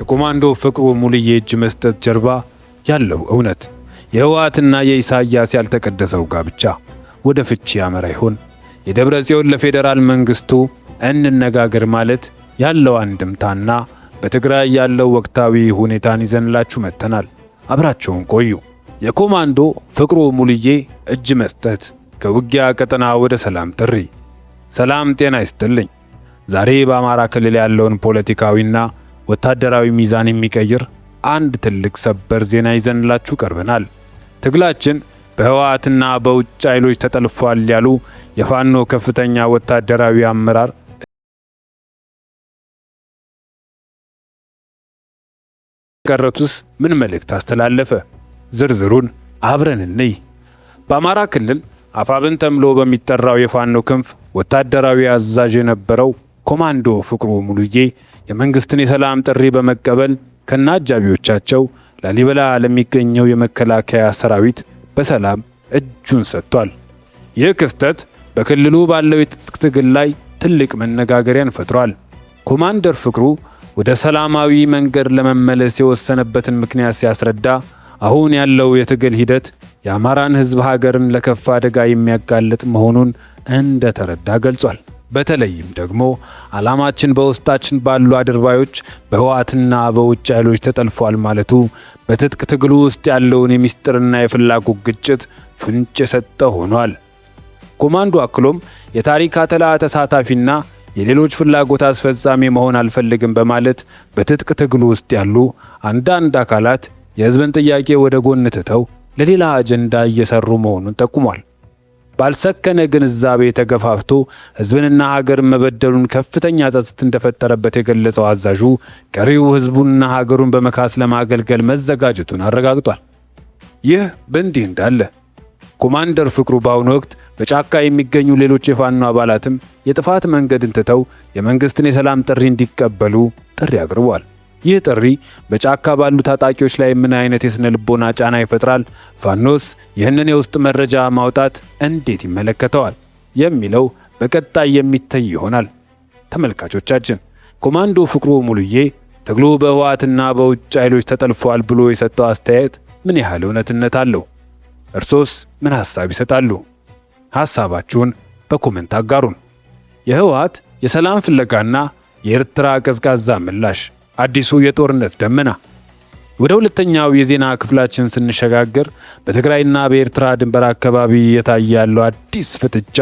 ከኮማንዶ ፍቅሩ ሙልዬ እጅ መስጠት ጀርባ ያለው እውነት የህወሓትና የኢሳያስ ያልተቀደሰው ጋብቻ ወደ ፍቺ ያመራ ይሆን? የደብረ ጽዮን ለፌዴራል መንግስቱ እንነጋገር ማለት ያለው አንድምታና በትግራይ ያለው ወቅታዊ ሁኔታን ይዘንላችሁ መጥተናል። አብራችሁን ቆዩ። የኮማንዶ ፍቅሩ ሙልዬ እጅ መስጠት ከውጊያ ቀጠና ወደ ሰላም ጥሪ። ሰላም ጤና ይስጥልኝ። ዛሬ በአማራ ክልል ያለውን ፖለቲካዊና ወታደራዊ ሚዛን የሚቀይር አንድ ትልቅ ሰበር ዜና ይዘንላችሁ ቀርበናል። ትግላችን በህወሓትና በውጭ ኃይሎች ተጠልፏል ያሉ የፋኖ ከፍተኛ ወታደራዊ አመራር ቀረቱስ ምን መልእክት አስተላለፈ? ዝርዝሩን አብረን እንይ። በአማራ ክልል አፋብን ተብሎ በሚጠራው የፋኖ ክንፍ ወታደራዊ አዛዥ የነበረው ኮማንዶ ፍቅሩ ሙልዬ የመንግስትን የሰላም ጥሪ በመቀበል ከነአጃቢዎቻቸው ላሊበላ ለሚገኘው የመከላከያ ሰራዊት በሰላም እጁን ሰጥቷል። ይህ ክስተት በክልሉ ባለው የትጥቅ ትግል ላይ ትልቅ መነጋገሪያን ፈጥሯል። ኮማንደር ፍቅሩ ወደ ሰላማዊ መንገድ ለመመለስ የወሰነበትን ምክንያት ሲያስረዳ አሁን ያለው የትግል ሂደት የአማራን ህዝብ ሀገርን ለከፋ አደጋ የሚያጋልጥ መሆኑን እንደተረዳ ገልጿል። በተለይም ደግሞ ዓላማችን በውስጣችን ባሉ አድርባዮች በህወሓትና በውጭ ኃይሎች ተጠልፏል ማለቱ በትጥቅ ትግሉ ውስጥ ያለውን የሚስጥርና የፍላጎት ግጭት ፍንጭ የሰጠ ሆኗል። ኮማንዶ አክሎም የታሪክ አተላ ተሳታፊና የሌሎች ፍላጎት አስፈጻሚ መሆን አልፈልግም በማለት በትጥቅ ትግሉ ውስጥ ያሉ አንዳንድ አካላት የህዝብን ጥያቄ ወደ ጎን ትተው ለሌላ አጀንዳ እየሰሩ መሆኑን ጠቁሟል። ባልሰከነ ግንዛቤ ተገፋፍቶ ህዝብንና ሀገርን መበደሉን ከፍተኛ ጸጸት እንደፈጠረበት የገለጸው አዛዡ ቀሪው ህዝቡንና ሀገሩን በመካስ ለማገልገል መዘጋጀቱን አረጋግጧል። ይህ በእንዲህ እንዳለ ኮማንደር ፍቅሩ በአሁኑ ወቅት በጫካ የሚገኙ ሌሎች የፋኖ አባላትም የጥፋት መንገድን ትተው የመንግስትን የሰላም ጥሪ እንዲቀበሉ ጥሪ አቅርቧል። ይህ ጥሪ በጫካ ባሉ ታጣቂዎች ላይ ምን አይነት የስነ ልቦና ጫና ይፈጥራል? ፋኖስ ይህንን የውስጥ መረጃ ማውጣት እንዴት ይመለከተዋል? የሚለው በቀጣይ የሚታይ ይሆናል። ተመልካቾቻችን፣ ኮማንዶ ፍቅሩ ሙልዬ ትግሉ በህወሓትና በውጭ ኃይሎች ተጠልፏል ብሎ የሰጠው አስተያየት ምን ያህል እውነትነት አለው? እርሶስ ምን ሐሳብ ይሰጣሉ? ሐሳባችሁን በኮሜንት አጋሩን። የህወሓት የሰላም ፍለጋና የኤርትራ ቀዝቃዛ ምላሽ፣ አዲሱ የጦርነት ደመና። ወደ ሁለተኛው የዜና ክፍላችን ስንሸጋገር በትግራይና በኤርትራ ድንበር አካባቢ እየታየ ያለው አዲስ ፍጥጫ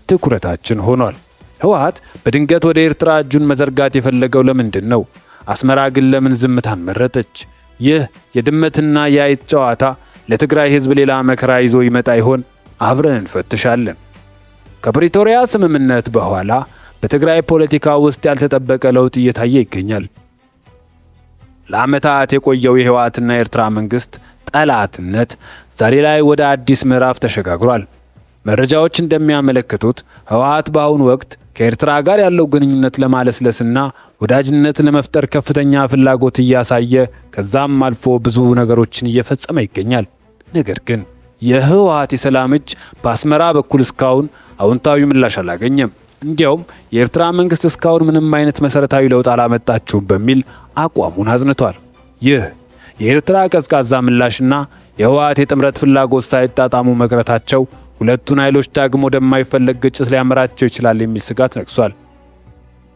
ትኩረታችን ሆኗል። ህወሓት በድንገት ወደ ኤርትራ እጁን መዘርጋት የፈለገው ለምንድን ነው? አስመራ ግን ለምን ዝምታን መረጠች? ይህ የድመትና የአይጥ ጨዋታ ለትግራይ ህዝብ ሌላ መከራ ይዞ ይመጣ ይሆን? አብረን እንፈትሻለን። ከፕሪቶሪያ ስምምነት በኋላ በትግራይ ፖለቲካ ውስጥ ያልተጠበቀ ለውጥ እየታየ ይገኛል። ለዓመታት የቆየው የህወሓትና የኤርትራ መንግስት ጠላትነት ዛሬ ላይ ወደ አዲስ ምዕራፍ ተሸጋግሯል። መረጃዎች እንደሚያመለክቱት ህወሓት በአሁኑ ወቅት ከኤርትራ ጋር ያለው ግንኙነት ለማለስለስና ወዳጅነት ለመፍጠር ከፍተኛ ፍላጎት እያሳየ ከዛም አልፎ ብዙ ነገሮችን እየፈጸመ ይገኛል። ነገር ግን የህወሓት የሰላም እጅ በአስመራ በኩል እስካሁን አዎንታዊ ምላሽ አላገኘም። እንዲያውም የኤርትራ መንግስት እስካሁን ምንም አይነት መሰረታዊ ለውጥ አላመጣችውም በሚል አቋሙን አዝንቷል። ይህ የኤርትራ ቀዝቃዛ ምላሽና የህወሓት የጥምረት ፍላጎት ሳይጣጣሙ መቅረታቸው ሁለቱን ኃይሎች ዳግሞ ወደማይፈለግ ግጭት ሊያመራቸው ይችላል የሚል ስጋት ነግሷል።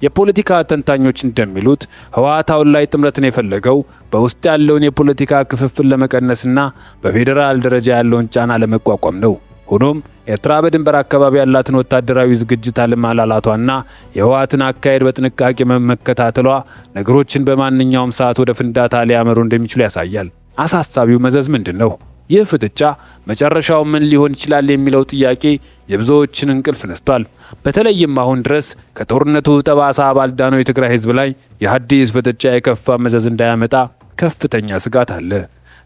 የፖለቲካ ተንታኞች እንደሚሉት ህወሓት አሁን ላይ ጥምረትን የፈለገው በውስጥ ያለውን የፖለቲካ ክፍፍል ለመቀነስና በፌዴራል ደረጃ ያለውን ጫና ለመቋቋም ነው። ሆኖም ኤርትራ በድንበር አካባቢ ያላትን ወታደራዊ ዝግጅት አለማላላቷና የህወሓትን አካሄድ በጥንቃቄ መከታተሏ ነገሮችን በማንኛውም ሰዓት ወደ ፍንዳታ ሊያመሩ እንደሚችሉ ያሳያል። አሳሳቢው መዘዝ ምንድን ነው? ይህ ፍጥጫ መጨረሻው ምን ሊሆን ይችላል የሚለው ጥያቄ የብዙዎችን እንቅልፍ ነስቷል። በተለይም አሁን ድረስ ከጦርነቱ ጠባሳ ባልዳነው የትግራይ ህዝብ ላይ የአዲስ ፍጥጫ የከፋ መዘዝ እንዳያመጣ ከፍተኛ ስጋት አለ።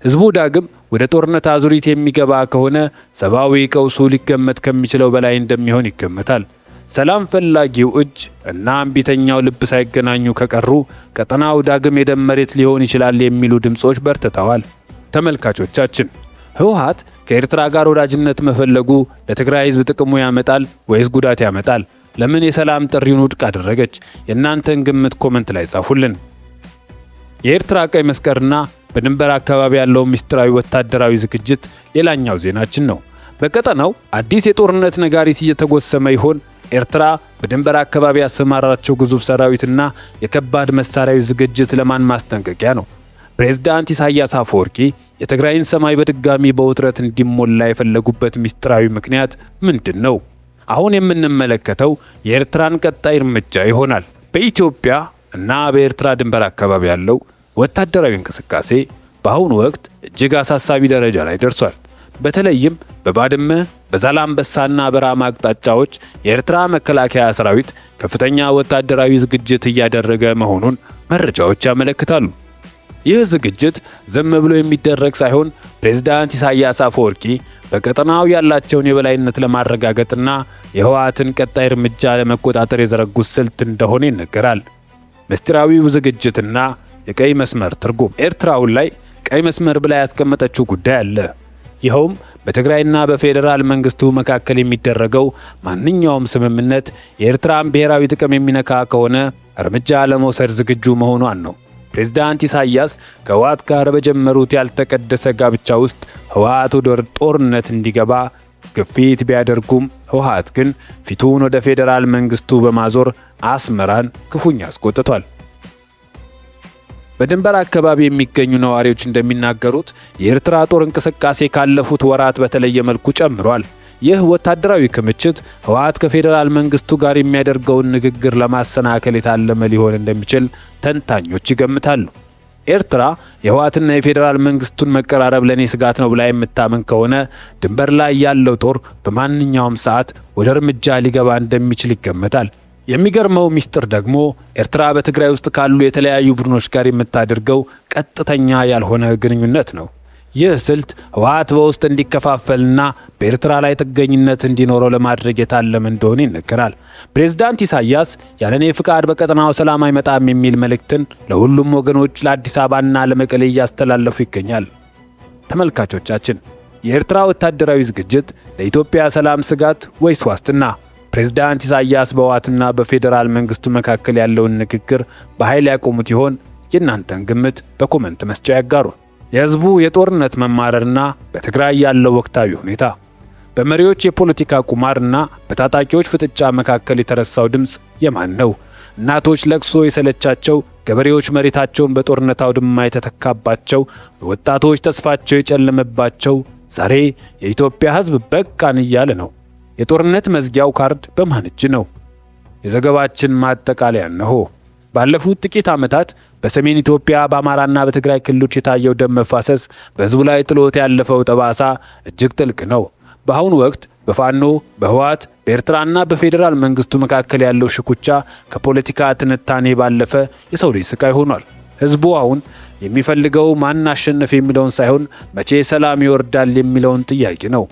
ህዝቡ ዳግም ወደ ጦርነት አዙሪት የሚገባ ከሆነ ሰብአዊ ቀውሱ ሊገመት ከሚችለው በላይ እንደሚሆን ይገመታል። ሰላም ፈላጊው እጅ እና እምቢተኛው ልብ ሳይገናኙ ከቀሩ ቀጠናው ዳግም የደም መሬት ሊሆን ይችላል የሚሉ ድምጾች በርትተዋል። ተመልካቾቻችን፣ ህወሓት ከኤርትራ ጋር ወዳጅነት መፈለጉ ለትግራይ ህዝብ ጥቅሙ ያመጣል ወይስ ጉዳት ያመጣል? ለምን የሰላም ጥሪውን ውድቅ አደረገች? የእናንተን ግምት ኮመንት ላይ ጻፉልን። የኤርትራ ቀይ መስቀልና በድንበር አካባቢ ያለው ምስጢራዊ ወታደራዊ ዝግጅት ሌላኛው ዜናችን ነው። በቀጠናው አዲስ የጦርነት ነጋሪት እየተጎሰመ ይሆን? ኤርትራ በድንበር አካባቢ ያሰማራቸው ግዙፍ ሰራዊትና የከባድ መሳሪያዊ ዝግጅት ለማን ማስጠንቀቂያ ነው? ፕሬዝዳንት ኢሳያስ አፈወርቂ የትግራይን ሰማይ በድጋሚ በውጥረት እንዲሞላ የፈለጉበት ምስጢራዊ ምክንያት ምንድን ነው? አሁን የምንመለከተው የኤርትራን ቀጣይ እርምጃ ይሆናል። በኢትዮጵያ እና በኤርትራ ድንበር አካባቢ ያለው ወታደራዊ እንቅስቃሴ በአሁኑ ወቅት እጅግ አሳሳቢ ደረጃ ላይ ደርሷል። በተለይም በባድመ በዛላምበሳና በራማ አቅጣጫዎች የኤርትራ መከላከያ ሰራዊት ከፍተኛ ወታደራዊ ዝግጅት እያደረገ መሆኑን መረጃዎች ያመለክታሉ። ይህ ዝግጅት ዝም ብሎ የሚደረግ ሳይሆን ፕሬዝዳንት ኢሳያስ አፈወርቂ በቀጠናው ያላቸውን የበላይነት ለማረጋገጥና የህወሓትን ቀጣይ እርምጃ ለመቆጣጠር የዘረጉት ስልት እንደሆነ ይነገራል። ምስጢራዊው ዝግጅትና የቀይ መስመር ትርጉም። ኤርትራውን ላይ ቀይ መስመር ብላ ያስቀመጠችው ጉዳይ አለ። ይኸውም በትግራይና በፌዴራል መንግስቱ መካከል የሚደረገው ማንኛውም ስምምነት የኤርትራን ብሔራዊ ጥቅም የሚነካ ከሆነ እርምጃ ለመውሰድ ዝግጁ መሆኗን ነው። ፕሬዝዳንት ኢሳያስ ከህወሓት ጋር በጀመሩት ያልተቀደሰ ጋብቻ ውስጥ ህወሓት ወደ ጦርነት እንዲገባ ግፊት ቢያደርጉም ህወሓት ግን ፊቱን ወደ ፌዴራል መንግስቱ በማዞር አስመራን ክፉኛ አስቆጥቷል። በድንበር አካባቢ የሚገኙ ነዋሪዎች እንደሚናገሩት የኤርትራ ጦር እንቅስቃሴ ካለፉት ወራት በተለየ መልኩ ጨምሯል። ይህ ወታደራዊ ክምችት ህወሓት ከፌዴራል መንግስቱ ጋር የሚያደርገውን ንግግር ለማሰናከል የታለመ ሊሆን እንደሚችል ተንታኞች ይገምታሉ። ኤርትራ የህወሓትና የፌዴራል መንግስቱን መቀራረብ ለኔ ስጋት ነው ብላ የምታምን ከሆነ ድንበር ላይ ያለው ጦር በማንኛውም ሰዓት ወደ እርምጃ ሊገባ እንደሚችል ይገመታል። የሚገርመው ሚስጥር ደግሞ ኤርትራ በትግራይ ውስጥ ካሉ የተለያዩ ቡድኖች ጋር የምታደርገው ቀጥተኛ ያልሆነ ግንኙነት ነው። ይህ ስልት ህወሓት በውስጥ እንዲከፋፈልና በኤርትራ ላይ ጥገኝነት እንዲኖረው ለማድረግ የታለመ እንደሆነ ይነገራል። ፕሬዝዳንት ኢሳያስ ያለኔ ፍቃድ በቀጠናው ሰላም አይመጣም የሚል መልእክትን ለሁሉም ወገኖች ለአዲስ አበባና ለመቀሌ እያስተላለፉ ይገኛል። ተመልካቾቻችን፣ የኤርትራ ወታደራዊ ዝግጅት ለኢትዮጵያ ሰላም ስጋት ወይስ ዋስትና? ፕሬዝዳንት ኢሳያስ በህወሓትና በፌዴራል መንግስቱ መካከል ያለውን ንግግር በኃይል ያቆሙት ይሆን? የእናንተን ግምት በኮመንት መስጫ ያጋሩ። የህዝቡ የጦርነት መማረርና በትግራይ ያለው ወቅታዊ ሁኔታ። በመሪዎች የፖለቲካ ቁማርና በታጣቂዎች ፍጥጫ መካከል የተረሳው ድምፅ የማን ነው? እናቶች ለቅሶ የሰለቻቸው፣ ገበሬዎች መሬታቸውን በጦርነት አውድማ የተተካባቸው፣ ወጣቶች ተስፋቸው የጨለመባቸው ዛሬ የኢትዮጵያ ህዝብ በቃን እያለ ነው። የጦርነት መዝጊያው ካርድ በማን እጅ ነው? የዘገባችን ማጠቃለያ ነው። ባለፉት ጥቂት ዓመታት በሰሜን ኢትዮጵያ በአማራና በትግራይ ክልሎች የታየው ደም መፋሰስ በህዝቡ ላይ ጥሎት ያለፈው ጠባሳ እጅግ ጥልቅ ነው። በአሁኑ ወቅት በፋኖ በህወሓት በኤርትራና በፌዴራል መንግስቱ መካከል ያለው ሽኩቻ ከፖለቲካ ትንታኔ ባለፈ የሰው ልጅ ስቃይ ሆኗል። ህዝቡ አሁን የሚፈልገው ማን አሸነፈ የሚለውን ሳይሆን መቼ ሰላም ይወርዳል የሚለውን ጥያቄ ነው።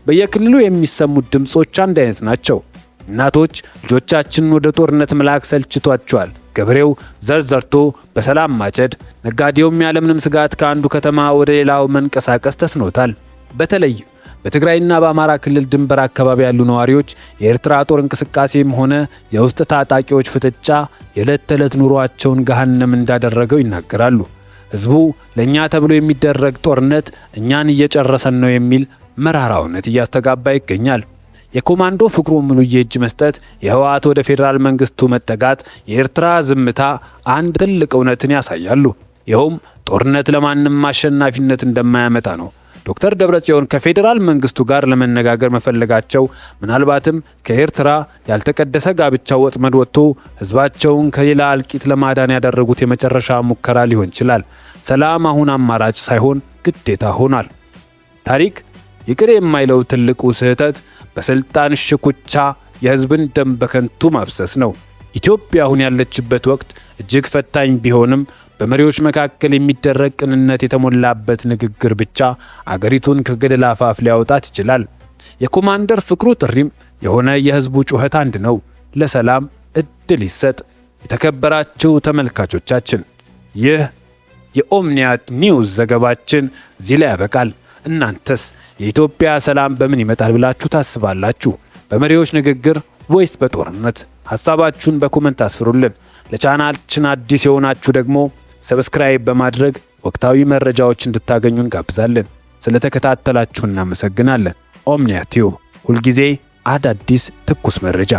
በየክልሉ የሚሰሙት ድምጾች አንድ አይነት ናቸው። እናቶች ልጆቻችንን ወደ ጦርነት መላክ ሰልችቷቸዋል። ገበሬው ዘር ዘርቶ በሰላም ማጨድ፣ ነጋዴውም ያለምንም ስጋት ከአንዱ ከተማ ወደ ሌላው መንቀሳቀስ ተስኖታል። በተለይም በትግራይና በአማራ ክልል ድንበር አካባቢ ያሉ ነዋሪዎች የኤርትራ ጦር እንቅስቃሴም ሆነ የውስጥ ታጣቂዎች ፍጥጫ የዕለት ተዕለት ኑሯቸውን ገሃነም እንዳደረገው ይናገራሉ። ህዝቡ ለእኛ ተብሎ የሚደረግ ጦርነት እኛን እየጨረሰን ነው የሚል መራራ እውነት እያስተጋባ ይገኛል። የኮማንዶ ፍቅሩ ሙሉዬ እጅ መስጠት፣ የህወሓት ወደ ፌዴራል መንግስቱ መጠጋት፣ የኤርትራ ዝምታ አንድ ትልቅ እውነትን ያሳያሉ። ይኸውም ጦርነት ለማንም አሸናፊነት እንደማያመጣ ነው። ዶክተር ደብረጽዮን ከፌዴራል መንግስቱ ጋር ለመነጋገር መፈለጋቸው ምናልባትም ከኤርትራ ያልተቀደሰ ጋብቻ ወጥመድ ወጥቶ ህዝባቸውን ከሌላ እልቂት ለማዳን ያደረጉት የመጨረሻ ሙከራ ሊሆን ይችላል። ሰላም አሁን አማራጭ ሳይሆን ግዴታ ሆኗል። ታሪክ ይቅር የማይለው ትልቁ ስህተት በስልጣን ሽኩቻ የህዝብን ደም በከንቱ ማፍሰስ ነው። ኢትዮጵያ አሁን ያለችበት ወቅት እጅግ ፈታኝ ቢሆንም በመሪዎች መካከል የሚደረግ ቅንነት የተሞላበት ንግግር ብቻ አገሪቱን ከገደል አፋፍ ሊያወጣት ይችላል። የኮማንደር ፍቅሩ ጥሪም የሆነ የህዝቡ ጩኸት አንድ ነው። ለሰላም እድል ይሰጥ። የተከበራችሁ ተመልካቾቻችን፣ ይህ የኦምኒያ ኒውስ ዘገባችን እዚህ ላይ ያበቃል። እናንተስ የኢትዮጵያ ሰላም በምን ይመጣል ብላችሁ ታስባላችሁ? በመሪዎች ንግግር ወይስ በጦርነት? ሐሳባችሁን በኮመንት አስፍሩልን። ለቻናላችን አዲስ የሆናችሁ ደግሞ ሰብስክራይብ በማድረግ ወቅታዊ መረጃዎች እንድታገኙ እንጋብዛለን። ስለተከታተላችሁ እናመሰግናለን። ኦምኒያ ቲዩብ፣ ሁልጊዜ አዳዲስ ትኩስ መረጃ